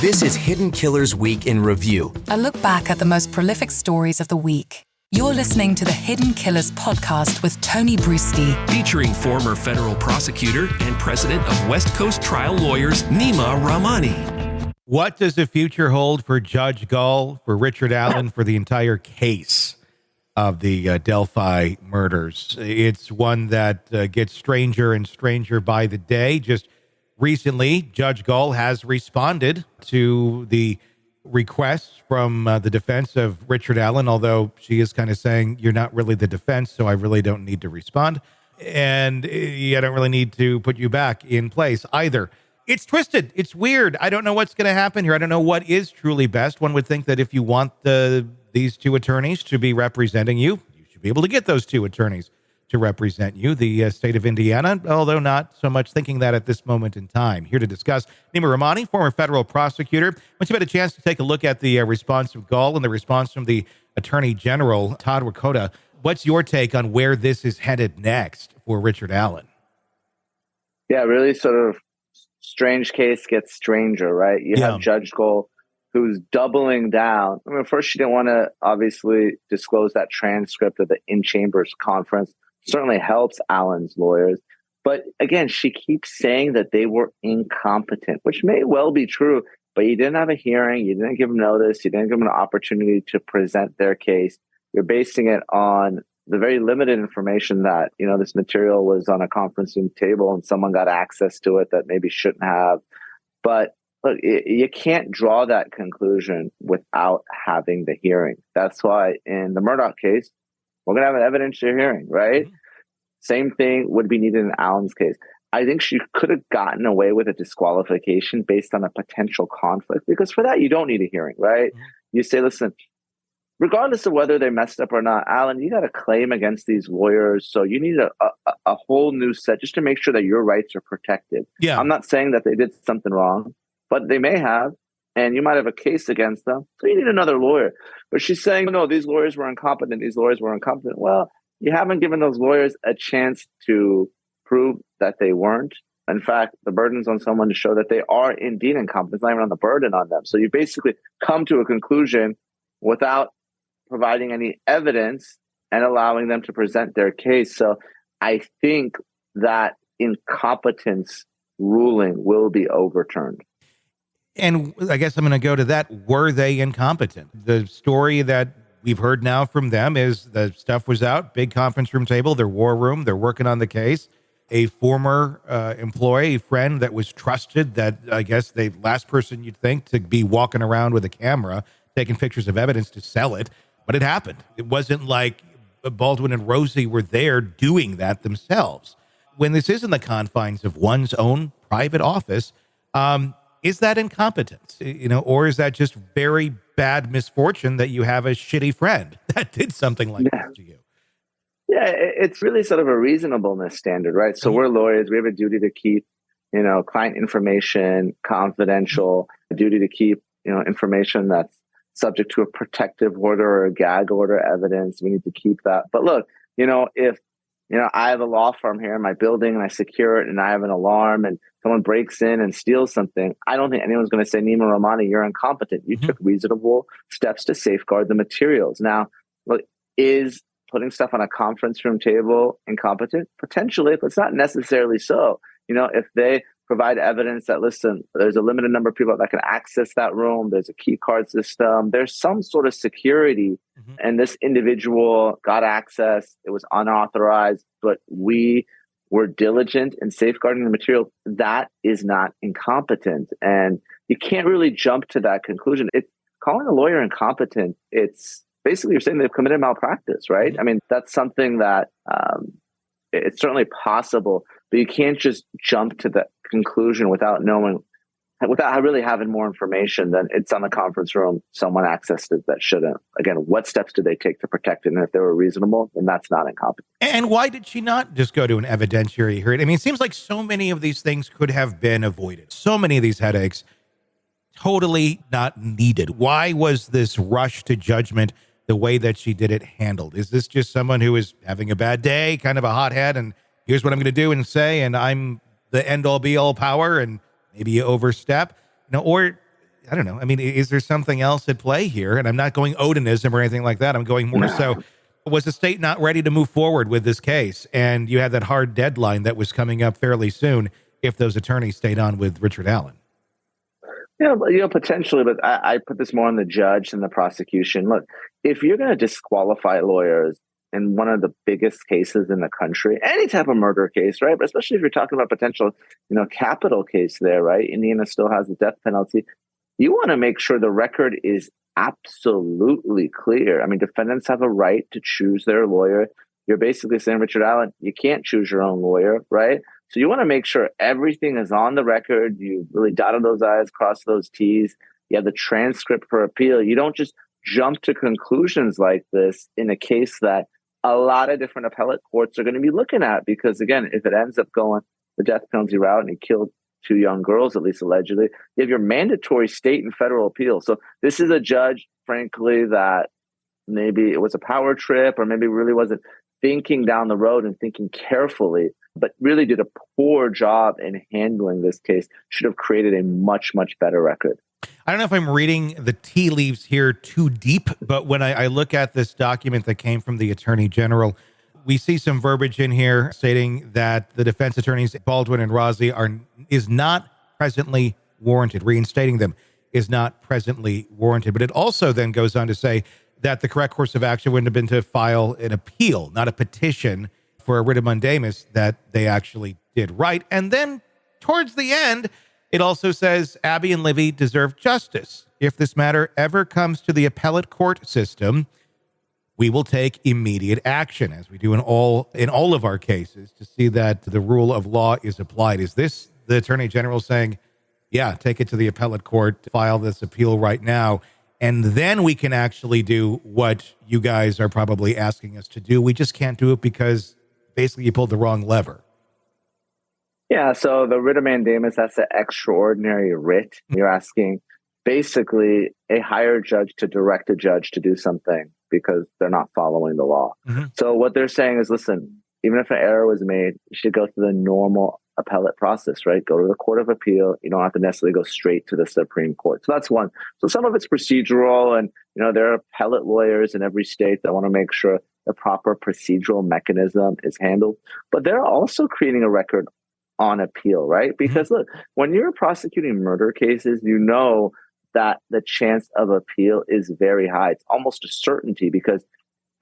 This is Hidden Killers Week in Review. A look back at the most prolific stories of the week. You're listening to the Hidden Killers podcast with Tony Brueski. Featuring former federal prosecutor and president of West Coast Trial Lawyers, Nima Rahmani. What does the future hold for Judge Gull, for Richard Allen, for the entire case of the Delphi murders? It's one that gets stranger and stranger by the day. Just recently, Judge Gull has responded to the requests from the defense of Richard Allen, although she is kind of saying, you're not really the defense, so I really don't need to respond. And I don't really need to put you back in place either. It's twisted. It's weird. I don't know what's going to happen here. I don't know what is truly best. One would think that if you want these two attorneys to be representing you, you should be able to get those two attorneys to represent you, the state of Indiana, although not so much thinking that at this moment in time. Here to discuss, Nima Rahmani, former federal prosecutor. Once you've had a chance to take a look at the response of Gull and the response from the Attorney General, Todd Wakota, what's your take on where this is headed next for Richard Allen? Yeah, really sort of strange case gets stranger, right? You have Judge Gull who's doubling down. I mean, first, she didn't want to obviously disclose that transcript of the in-chambers conference. Certainly helps Allen's lawyers. But again, she keeps saying that they were incompetent, which may well be true, but you didn't have a hearing. You didn't give them notice. You didn't give them an opportunity to present their case. You're basing it on the very limited information that, this material was on a conference room table and someone got access to it that maybe shouldn't have. But look, you can't draw that conclusion without having the hearing. That's why in the Murdaugh case, we're going to have an evidentiary hearing, right? Mm-hmm. Same thing would be needed in Allen's case. I think she could have gotten away with a disqualification based on a potential conflict, because for that, you don't need a hearing, right? Mm-hmm. You say, listen, regardless of whether they messed up or not, Allen, you got a claim against these lawyers. So you need a whole new set just to make sure that your rights are protected. Yeah. I'm not saying that they did something wrong, but they may have. And you might have a case against them. So you need another lawyer. But she's saying, no, these lawyers were incompetent. These lawyers were incompetent. Well, you haven't given those lawyers a chance to prove that they weren't. In fact, the burden's on someone to show that they are indeed incompetent. It's not even on the burden on them. So you basically come to a conclusion without providing any evidence and allowing them to present their case. So I think that incompetence ruling will be overturned. And I guess I'm going to go to that. Were they incompetent? The story that we've heard now from them is the stuff was out, big conference room table, their war room, they're working on the case. A former employee, a friend that was trusted, that I guess the last person you'd think to be walking around with a camera, taking pictures of evidence to sell it. But it happened. It wasn't like Baldwin and Rosie were there doing that themselves. When this is in the confines of one's own private office, is that incompetence, or is that just very bad misfortune that you have a shitty friend that did something like that to you? Yeah, it's really sort of a reasonableness standard, right? So we're lawyers. We have a duty to keep, client information confidential, a duty to keep, information that's subject to a protective order or a gag order evidence. We need to keep that. But look, if I have a law firm here in my building and I secure it and I have an alarm and someone breaks in and steals something, I don't think anyone's going to say, Nima Rahmani, you're incompetent. You took reasonable steps to safeguard the materials. Now, look, is putting stuff on a conference room table incompetent? Potentially, but it's not necessarily so. If they provide evidence that, listen, there's a limited number of people that can access that room, there's a key card system, there's some sort of security, and this individual got access, it was unauthorized, but we were diligent in safeguarding the material, that is not incompetent. And you can't really jump to that conclusion. It's calling a lawyer incompetent, it's basically you're saying they've committed malpractice, right? I mean, that's something that it's certainly possible, but you can't just jump to that conclusion without really having more information than it's on the conference room, someone accessed it that shouldn't. Again, what steps did they take to protect it? And if they were reasonable, then that's not incompetent. And why did she not just go to an evidentiary hearing? I mean, it seems like so many of these things could have been avoided. So many of these headaches, totally not needed. Why was this rush to judgment the way that she did it handled? Is this just someone who is having a bad day, kind of a hothead, and here's what I'm going to do and say, and I'm the end-all be-all power, and maybe you overstep, or I don't know. I mean, is there something else at play here? And I'm not going Odinism or anything like that. I'm going more so, was the state not ready to move forward with this case? And you had that hard deadline that was coming up fairly soon if those attorneys stayed on with Richard Allen. Yeah, potentially, but I put this more on the judge than the prosecution. Look, if you're going to disqualify lawyers in one of the biggest cases in the country, any type of murder case, right? But especially if you're talking about potential, capital case there, right? Indiana still has the death penalty. You want to make sure the record is absolutely clear. I mean, defendants have a right to choose their lawyer. You're basically saying, Richard Allen, you can't choose your own lawyer, right? So you want to make sure everything is on the record. You really dotted those I's, crossed those T's. You have the transcript for appeal. You don't just jump to conclusions like this in a case that a lot of different appellate courts are going to be looking at. Because again, if it ends up going the death penalty route and he killed 2 young girls, at least allegedly, you have your mandatory state and federal appeal. So this is a judge, frankly, that maybe it was a power trip or maybe really wasn't thinking down the road and thinking carefully, but really did a poor job in handling this case. Should have created a much, much better record. I don't know if I'm reading the tea leaves here too deep, but when I look at this document that came from the Attorney General, we see some verbiage in here stating that the defense attorneys, Baldwin and Rossi, is not presently warranted. Reinstating them is not presently warranted. But it also then goes on to say that the correct course of action would have been to file an appeal, not a petition for a writ of mandamus, that they actually did right. And then towards the end, it also says Abby and Livy deserve justice. If this matter ever comes to the appellate court system, we will take immediate action, as we do in all of our cases, to see that the rule of law is applied. Is this the Attorney General saying, yeah, take it to the appellate court, file this appeal right now, and then we can actually do what you guys are probably asking us to do? We just can't do it because basically you pulled the wrong lever. Yeah, so the writ of mandamus, that's an extraordinary writ. You're asking basically a higher judge to direct a judge to do something because they're not following the law. Mm-hmm. So what they're saying is, listen, even if an error was made, you should go through the normal appellate process, right? Go to the Court of Appeal. You don't have to necessarily go straight to the Supreme Court. So that's one. So some of it's procedural, and there are appellate lawyers in every state that want to make sure the proper procedural mechanism is handled. But they're also creating a record on appeal, right? Because look, when you're prosecuting murder cases, you know that the chance of appeal is very high. It's almost a certainty because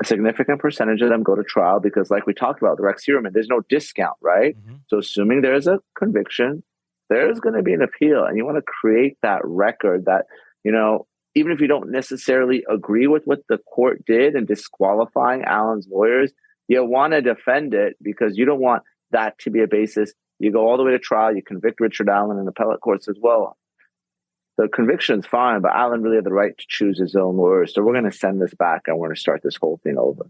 a significant percentage of them go to trial because, like we talked about, the Rex Heuermann, there's no discount, right? Mm-hmm. So assuming there's a conviction, there's going to be an appeal. And you want to create that record that, even if you don't necessarily agree with what the court did in disqualifying Allen's lawyers, you want to defend it because you don't want that to be a basis. You go all the way to trial, you convict Richard Allen in appellate courts as well. The conviction's fine, but Allen really had the right to choose his own lawyers. So we're going to send this back and we're going to start this whole thing over.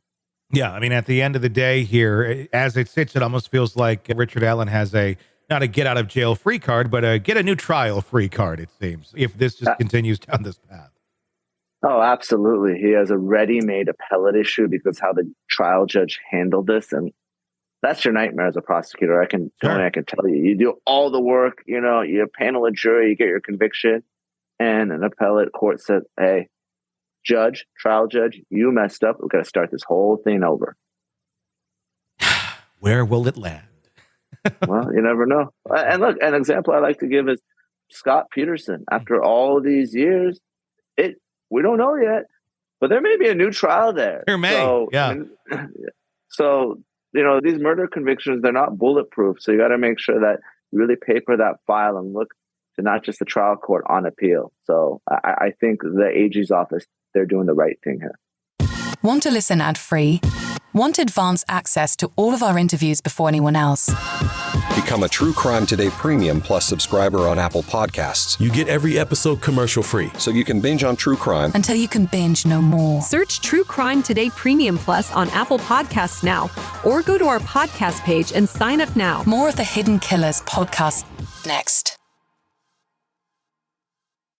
Yeah, I mean, at the end of the day here, as it sits, it almost feels like Richard Allen has not a get out of jail free card, but a get a new trial free card, it seems, if this just continues down this path. Oh, absolutely. He has a ready-made appellate issue because how the trial judge handled this. And that's your nightmare as a prosecutor. I can tell you, you do all the work, you panel a jury, you get your conviction, and an appellate court says, hey, trial judge, you messed up. We've got to start this whole thing over. Where will it land? Well, you never know. And look, an example I like to give is Scott Peterson. After all of these years, we don't know yet, but there may be a new trial there. There may, So, these murder convictions, they're not bulletproof. So you got to make sure that you really paper that file and look to not just the trial court on appeal. So I think the AG's office, they're doing the right thing here. Want to listen ad-free? Want advanced access to all of our interviews before anyone else? Become a True Crime Today Premium Plus subscriber on Apple Podcasts. You get every episode commercial-free. So you can binge on true crime until you can binge no more. Search True Crime Today Premium Plus on Apple Podcasts now, or go to our podcast page and sign up now. More of the Hidden Killers podcast next.